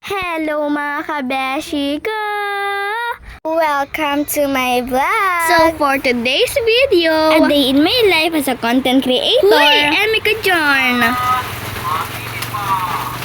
Hello mga kabeshi ko! Welcome to my vlog! So for today's video, a day in my life as a content creator, Huy! Emika Jorn.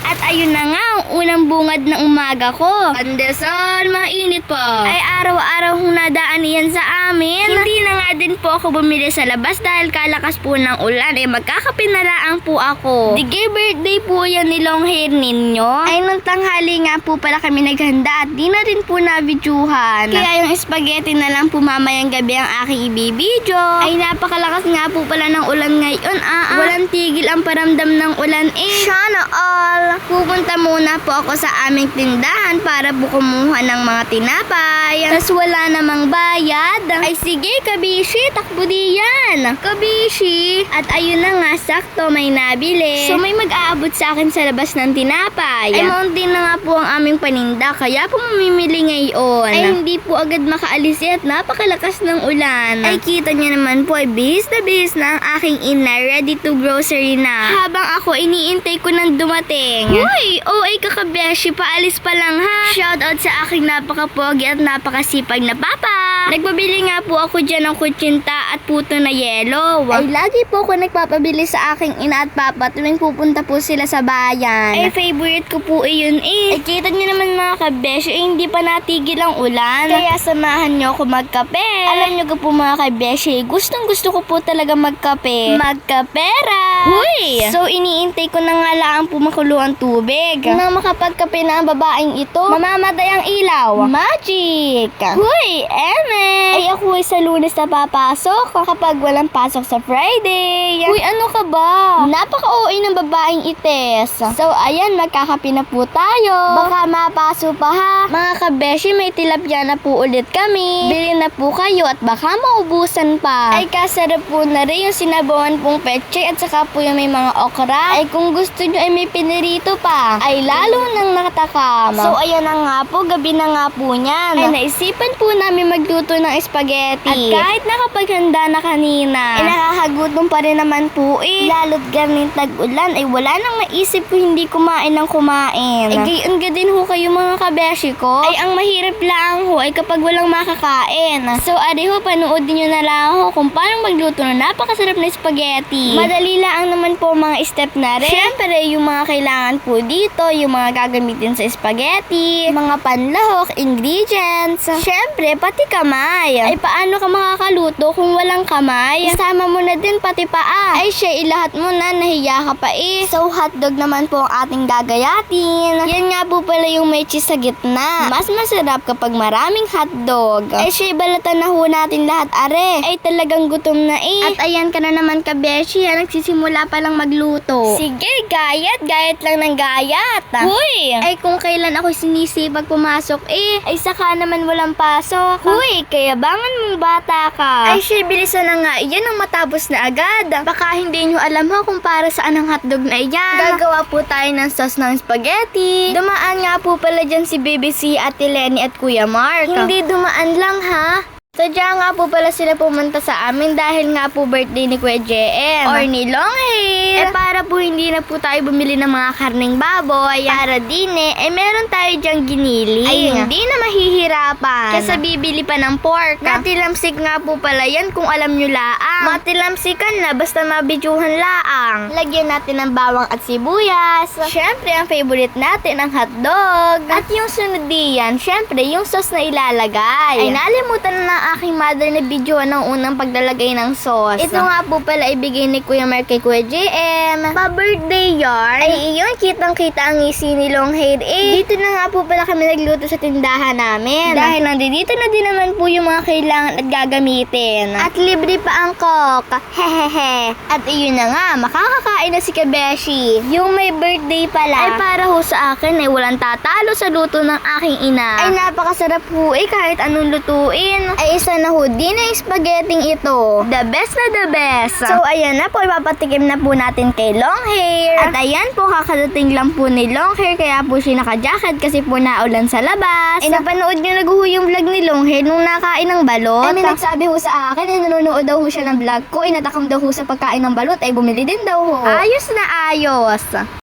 At ayun na nga, ang unang bungad ng umaga ko. Pandesal, mainit po. Ay araw-araw kong nadaan yan sa amin. Hindi na nga din po ako bumili sa labas dahil kalakas po ng ulan. Ay magkakapinalaang po ako. Dige birthday po yan ni long hair ninyo. Ay nung tanghali nga po pala kami naghanda at di na rin po nabidyuhan. Kaya yung spaghetti na lang po mamayang gabi ang aking ibibidyo. Ay napakalakas nga po pala ng ulan ngayon. Walang tigil ang paramdam ng ulan Sana all! Pupunta muna po ako sa aming tindahan para po kumuha ng mga tinapay. Tas wala namang bayad. Ay sige, kabishi, takbo diyan. Kabishi. At ayun na nga, sakto may nabili. So may mag-aabot sa akin sa labas ng tinapay. Ay mountain na nga po ang aming paninda, kaya po mamimili ngayon. Ay hindi po agad makaalis at napakalakas ng ulan. Ay kita niya naman po, ay bihis na ang aking ina, ready to grocery na. Habang ako iniintay ko nang dumating. Uy! OA kakabeshi, paalis pa lang ha! Shoutout sa aking napakapogi at napakasipag na papa! Nagbabili nga po ako dyan ng kutsinta at puto na yelo. Ay lagi po ako nagpapabili sa aking ina at papa tuwing pupunta po sila sa bayan. Ay favorite ko po yun eh. Ay kita nyo naman mga kabeshi, hindi pa natigil ang ulan. Kaya samahan nyo ako magkape. Alam nyo ko po mga kabeshi, gustong gusto ko po talaga magkape. Magkapera! Huy! So iniintay ko na nga lang po makulo ang tubig. Nang makapagkape na ang babaeng ito, mamamatay ang ilaw. Magic! Huy! Eme! Ay ako ay sa Lunes na papasok kapag walang pasok sa Friday. Huy, ano ka ba? Napaka-OA ng babaeng ites. So ayan, magkakape na po tayo. Baka mapaso pa ha. Mga kabeshi, may tilapia na po ulit kami. Bili na po kayo at baka maubusan pa. Ay kasarap po na rin yung sinabawan pong pechay at saka po yung may mga okra. Ay kung gusto nyo ay may pinirito pa, ay lalo nang nakatakam. So ayan na nga po, gabi na nga po niyan. Ay naisipan po namin magluto ng spaghetti. At kahit nakapaghanda na kanina, ay nakakagutom pa rin naman po eh. Lalo't ganing tag-ulan, ay wala nang maisip ko hindi kumain ng kumain. Ay gayon ga din ho kayo mga kabeshi ko. Ay ang mahirap lang ho ay kapag walang makakain. So ari ho, panoodin nyo na lang ho kung paano magluto ng napakasarap na spaghetti. Madali lang naman po mga step na rin. Syempre yung mga kailangan po dito, yung mga gagamitin sa spaghetti, mga panlahok, ingredients, syempre pati kamay. Ay paano ka makakaluto kung walang kamay? Isama mo na din pati paa. Ay siya, ilahat mo na, nahiya ka pa eh. So hotdog naman po ang ating gagayatin. Yan nga po pala yung may cheese sa gitna. Mas masarap kapag maraming hotdog. Ay siya, balatan na ho natin lahat are. Ay talagang gutom na eh. At ayan ka na naman kabeshi, nagsisimula pa lang magluto. Sige, gayat lang ng gayat. Huy! Ay kung kailan ako sinisipag pumasok eh, ay saka naman walang pasok. Huy, kaya bangan mong bata ka. Ay siya, bilisan na nga iyan ang matapos na agad. Baka hindi nyo alam ho kung para saan ang hotdog na iyan. Gagawa po tayo ng sauce ng spaghetti. Dumaan nga po pala dyan si BBC, Ate Lenny at Kuya Mark. Hindi dumaan lang ha. Sadya nga po pala sila pumunta sa amin dahil nga po birthday ni Kuya JM or ni Long Hair. Para po hindi na po tayo bumili ng mga karning baboy, para din meron tayo dyang ginili. Ay hindi na mahihirapan. Kasi bibili pa ng pork. Matilamsik nga po pala yan kung alam nyo laang. Matilamsikan na basta mabidyuhan laang. Lagyan natin ng bawang at sibuyas. Syempre ang favorite natin ang hotdog. At yung sunod diyan, syempre yung sauce na ilalagay. Ay nalimutan na aking mother na video ng unang paglalagay ng sauce. Ito nga po pala ibigay ni Kuya Mark kay Kuya JM. Pa-birthday yarn. Ay iyon, kitang-kita ang ngisi ni Long Hair eh. Dito na nga po pala kami nagluto sa tindahan namin. Dahil nandito na din naman po yung mga kailangan at gagamitin. At libre pa ang coke. Hehehe. At iyon na nga, makakakain na si Kabeshi. Yung may birthday pala. Ay para ho sa akin ay walang tatalo sa luto ng aking ina. Ay napakasarap po eh kahit anong lutuin. Ay isa na ho din ang spaghetti ito. The best na the best. So ayan na po, ipapatikim na po natin kay Long Hair. At ayan po, kakadating lang po ni Long Hair kaya po siya naka-jacket kasi po naulan sa labas. Ay napanood nyo naguho yung vlog ni Long Hair nung nakain ng balot. Ay may nagsabi ho sa akin, nanonood daw ho siya ng vlog ko, inatakam daw ho sa pagkain ng balot, ay bumili din daw ho. Ayos na ayos.